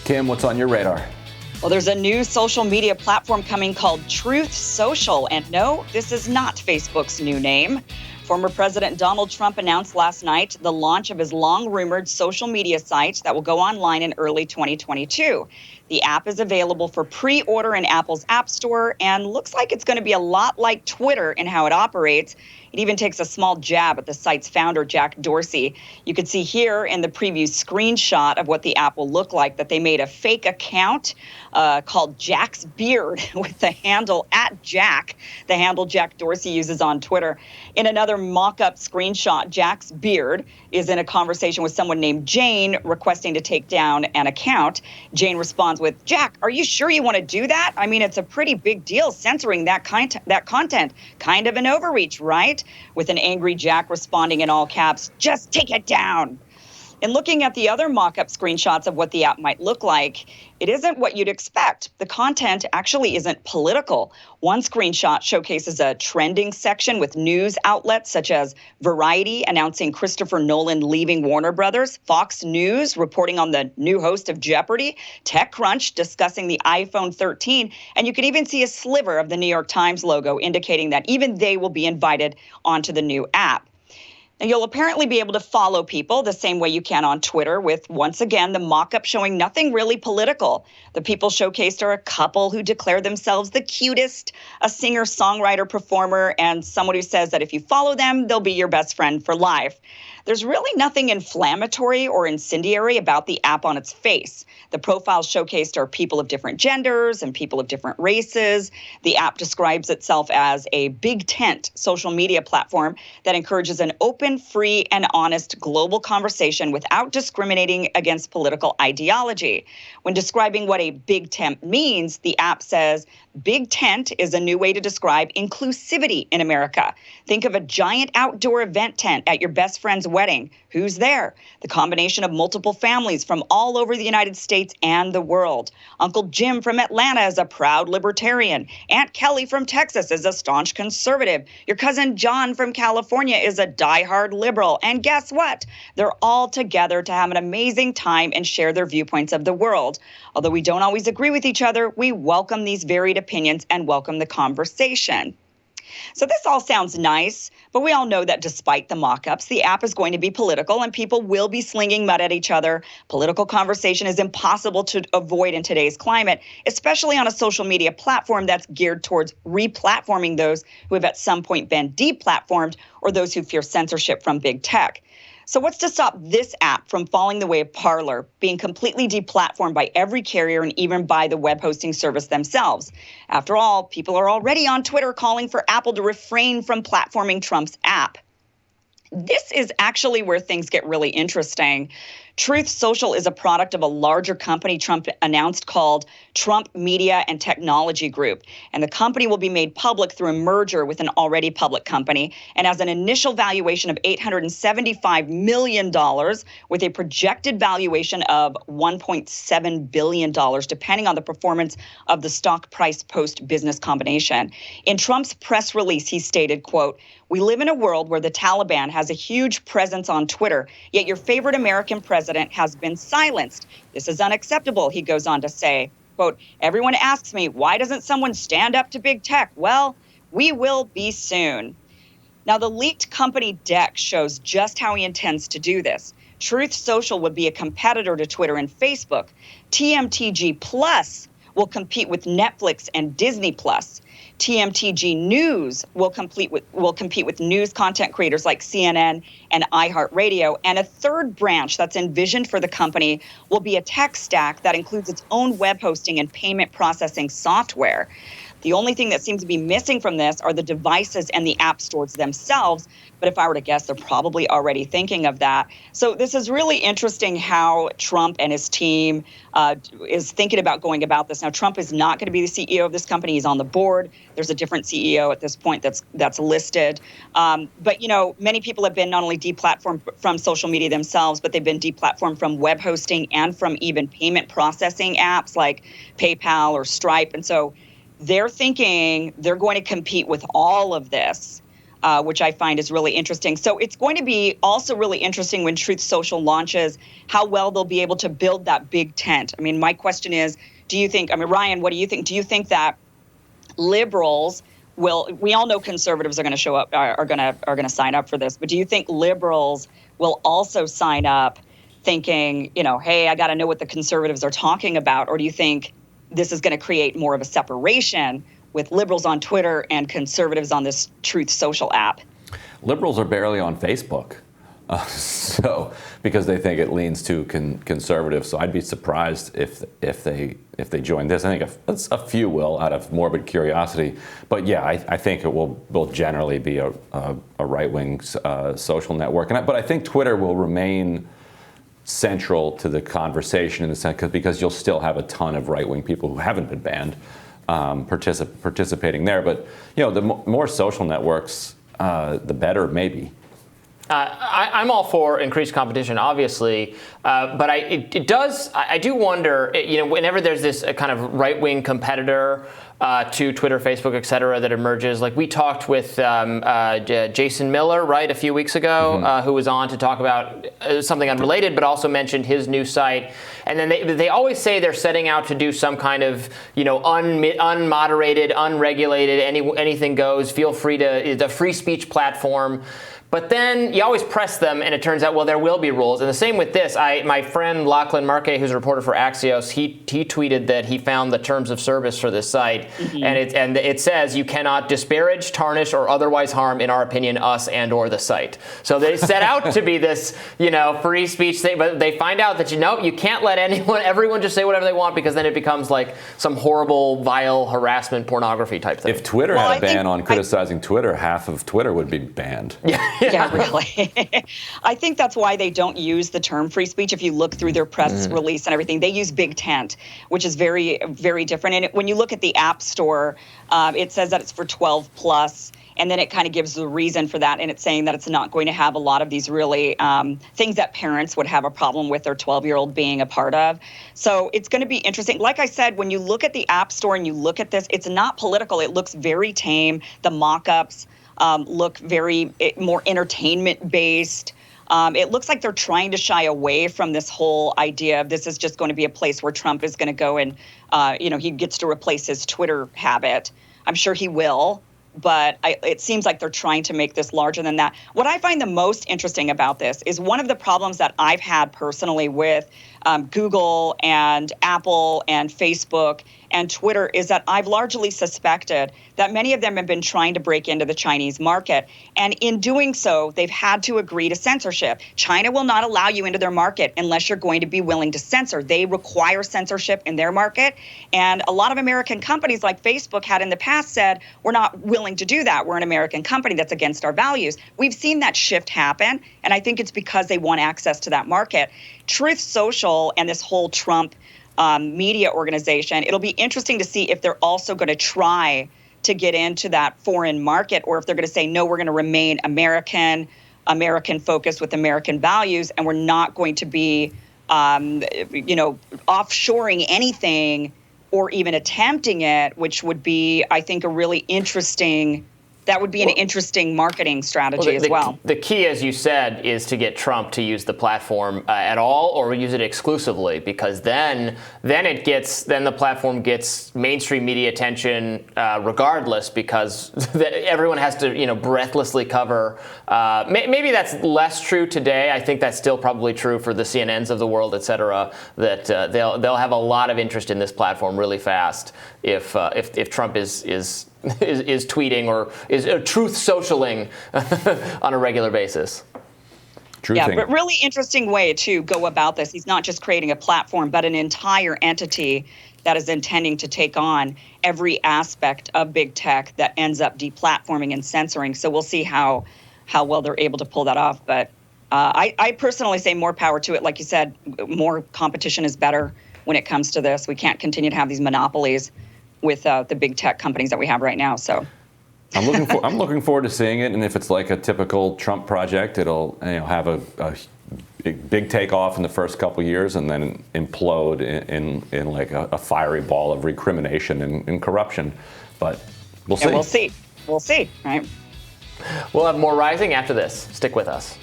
Kim, what's on your radar? Well, there's a new social media platform coming called Truth Social. And no, this is not Facebook's new name. Former President Donald Trump announced last night the launch of his long-rumored social media site that will go online in early 2022. The app is available for pre-order in Apple's App Store and looks like it's going to be a lot like Twitter in how it operates. It even takes a small jab at the site's founder, Jack Dorsey. You can see here in the preview screenshot of what the app will look like that they made a fake account called Jack's Beard with the handle @Jack, the handle Jack Dorsey uses on Twitter. In another mock-up screenshot, Jack's Beard is in a conversation with someone named Jane requesting to take down an account. Jane responds with, "Jack, are you sure you want to do that? I mean, it's a pretty big deal censoring that content. Kind of an overreach, right?" With an angry Jack responding in all caps, "Just take it down." And looking at the other mock-up screenshots of what the app might look like, it isn't what you'd expect. The content actually isn't political. One screenshot showcases a trending section with news outlets such as Variety announcing Christopher Nolan leaving Warner Brothers, Fox News reporting on the new host of Jeopardy, TechCrunch discussing the iPhone 13, and you can even see a sliver of the New York Times logo indicating that even they will be invited onto the new app. And you'll apparently be able to follow people the same way you can on Twitter with, once again, the mock-up showing nothing really political. The people showcased are a couple who declare themselves the cutest, a singer, songwriter, performer, and someone who says that if you follow them, they'll be your best friend for life. There's really nothing inflammatory or incendiary about the app on its face. The profiles showcased are people of different genders and people of different races. The app describes itself as a big tent social media platform that encourages an open, free, and honest global conversation without discriminating against political ideology. When describing what a big tent means, the app says, "Big tent is a new way to describe inclusivity in America. Think of a giant outdoor event tent at your best friend's wedding. Who's there? The combination of multiple families from all over the United States and the world. Uncle Jim from Atlanta is a proud libertarian. Aunt Kelly from Texas is a staunch conservative. Your cousin John from California is a diehard liberal. And guess what? They're all together to have an amazing time and share their viewpoints of the world. Although we don't always agree with each other, we welcome these varied opinions and welcome the conversation." So this all sounds nice, but we all know that despite the mock-ups, the app is going to be political and people will be slinging mud at each other. Political conversation is impossible to avoid in today's climate, especially on a social media platform that's geared towards re-platforming those who have at some point been deplatformed or those who fear censorship from big tech. So what's to stop this app from falling the way of Parler, being completely deplatformed by every carrier and even by the web hosting service themselves? After all, people are already on Twitter calling for Apple to refrain from platforming Trump's app. This is actually where things get really interesting. Truth Social is a product of a larger company Trump announced called Trump Media and Technology Group. And the company will be made public through a merger with an already public company and has an initial valuation of $875 million with a projected valuation of $1.7 billion, depending on the performance of the stock price post-business combination. In Trump's press release, he stated, quote, "We live in a world where the Taliban has a huge presence on Twitter, yet your favorite American president has been silenced. This is unacceptable," he goes on to say. Quote, "Everyone asks me, why doesn't someone stand up to big tech? Well, we will be soon." Now, the leaked company deck shows just how he intends to do this. Truth Social would be a competitor to Twitter and Facebook. TMTG Plus will compete with Netflix and Disney Plus. TMTG News will compete with news content creators like CNN and iHeartRadio. And a third branch that's envisioned for the company will be a tech stack that includes its own web hosting and payment processing software. The only thing that seems to be missing from this are the devices and the app stores themselves. But if I were to guess, they're probably already thinking of that. So this is really interesting how Trump and his team is thinking about going about this. Now, Trump is not going to be the CEO of this company. He's on the board. There's a different CEO at this point that's listed. But, you know, many people have been not only deplatformed from social media themselves, but they've been deplatformed from web hosting and from even payment processing apps like PayPal or Stripe. And so they're thinking they're going to compete with all of this which I find is really interesting. So it's going to be also really interesting when Truth Social launches, how well they'll be able to build that big tent. I mean, my question is, do you think, Ryan, what do you think? Do you think that liberals will, we all know conservatives are going to show up, are going to sign up for this, but do you think liberals will also sign up thinking, hey, I got to know what the conservatives are talking about? Or do you think this is going to create more of a separation with liberals on Twitter and conservatives on this Truth Social app? Liberals are barely on Facebook, so because they think it leans too conservative. So I'd be surprised if they join this. I think a few will, out of morbid curiosity. But yeah, I think it will generally be a right-wing social network. But I think Twitter will remain central to the conversation in the sense because you'll still have a ton of right-wing people who haven't been banned participating there. But the more social networks, the better, maybe. I'm all for increased competition, obviously, but I do wonder, whenever there's this kind of right-wing competitor to Twitter, Facebook, et cetera, that emerges. Like we talked with Jason Miller, right, a few weeks ago, who was on to talk about something unrelated, but also mentioned his new site. And then they always say they're setting out to do some kind of, unmoderated, unregulated, anything goes, feel free to, the free speech platform. But then you always press them, and it turns out, well, there will be rules. And the same with this. My friend Lachlan Markay, who's a reporter for Axios, he tweeted that he found the terms of service for this site, and it says you cannot disparage, tarnish, or otherwise harm, in our opinion, us and/or the site. So they set out to be this, free speech thing, but they find out that you can't let everyone just say whatever they want, because then it becomes like some horrible, vile harassment, pornography type thing. If Twitter had a ban on criticizing Twitter, half of Twitter would be banned. Yeah, really. I think that's why they don't use the term free speech. If you look through their press release and everything, they use big tent, which is very, very different. And when you look at the App Store, it says that it's for 12 plus. And then it kind of gives the reason for that. And it's saying that it's not going to have a lot of these really things that parents would have a problem with their 12-year-old being a part of. So it's going to be interesting. Like I said, when you look at the App Store and you look at this, it's not political. It looks very tame. The mock-ups look very more entertainment-based. It looks like they're trying to shy away from this whole idea of this is just going to be a place where Trump is going to go and, he gets to replace his Twitter habit. I'm sure he will, but it seems like they're trying to make this larger than that. What I find the most interesting about this is one of the problems that I've had personally with Google and Apple and Facebook and Twitter is that I've largely suspected that many of them have been trying to break into the Chinese market. And in doing so, they've had to agree to censorship. China will not allow you into their market unless you're going to be willing to censor. They require censorship in their market. And a lot of American companies like Facebook had in the past said, we're not willing to do that. We're an American company that's against our values. We've seen that shift happen. And I think it's because they want access to that market. Truth Social and this whole Trump media organization, it'll be interesting to see if they're also going to try to get into that foreign market, or if they're going to say, no, we're going to remain American focused with American values, and we're not going to be, offshoring anything or even attempting it, which would be, I think, an interesting marketing strategy as well. The key, as you said, is to get Trump to use the platform at all, or use it exclusively, because then the platform gets mainstream media attention regardless, because everyone has to breathlessly cover. Maybe that's less true today. I think that's still probably true for the CNNs of the world, et cetera. That they'll have a lot of interest in this platform really fast if Trump is tweeting or is truth socialing on a regular basis. Yeah, but really interesting way to go about this. He's not just creating a platform, but an entire entity that is intending to take on every aspect of big tech that ends up deplatforming and censoring. So we'll see how well they're able to pull that off. But I personally say more power to it. Like you said, more competition is better when it comes to this. We can't continue to have these monopolies with the big tech companies that we have right now. So I'm looking forward to seeing it, and if it's like a typical Trump project, it'll have a big takeoff in the first couple of years and then implode in like a fiery ball of recrimination and corruption. But we'll see. We'll see, right? We'll have more Rising after this. Stick with us.